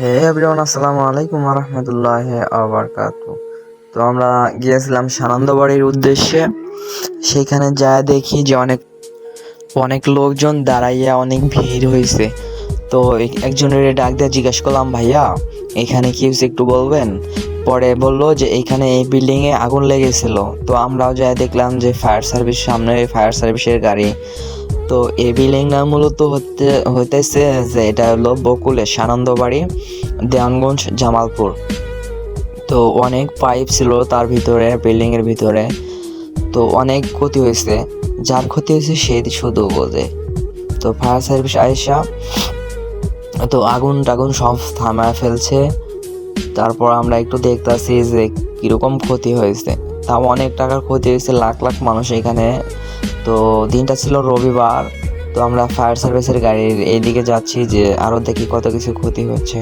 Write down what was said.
হে everyone, আসসালামু আলাইকুম ওয়া রাহমাতুল্লাহি ওয়া বারাকাতুহু। তো আমরা গিয়েছিলাম সানন্দবাড়ির উদ্দেশ্যে। সেখানে যায় দেখি যে অনেক অনেক লোকজন দাঁড়াইয়া অনেক ভিড় হয়েছে। তো একজনের ডাক দিয়ে জিজ্ঞাসা করলাম, ভাইয়া এখানে কি হয়েছে একটু বলবেন? পরে বললো যে এইখানে এই বিল্ডিংয়ে আগুন লেগেছিল। তো আমরাও যায় দেখলাম যে ফায়ার সার্ভিস, সামনে ফায়ার সার্ভিসের গাড়ি। তো এই বিল্ডিংটা মূলত হইতেছে যে এটা হলো বকুলের সানন্দবাড়ি, দেওয়ানগঞ্জ, জামালপুর। তো অনেক পাইপ ছিল তার ভিতরে, বিল্ডিং এর ভিতরে। তো অনেক ক্ষতি হয়েছে, যার ক্ষতি হয়েছে সে শুধু বোঝে। তো ফায়ার সার্ভিস আইসা তো আগুন টাগুন সব থামায় ফেলছে। তারপর আমরা একটু দেখতেছি যে কিরকম ক্ষতি হয়েছে। তাও অনেক টাকার ক্ষতি হয়েছে, লাখ লাখ মানুষ এখানে। তো দিনটা ছিল রবিবার। তো আমরা ফায়ার সার্ভিসের গাড়ির এইদিকে যাচ্ছি যে আরো দেখি কত কিছু ক্ষতি হচ্ছে।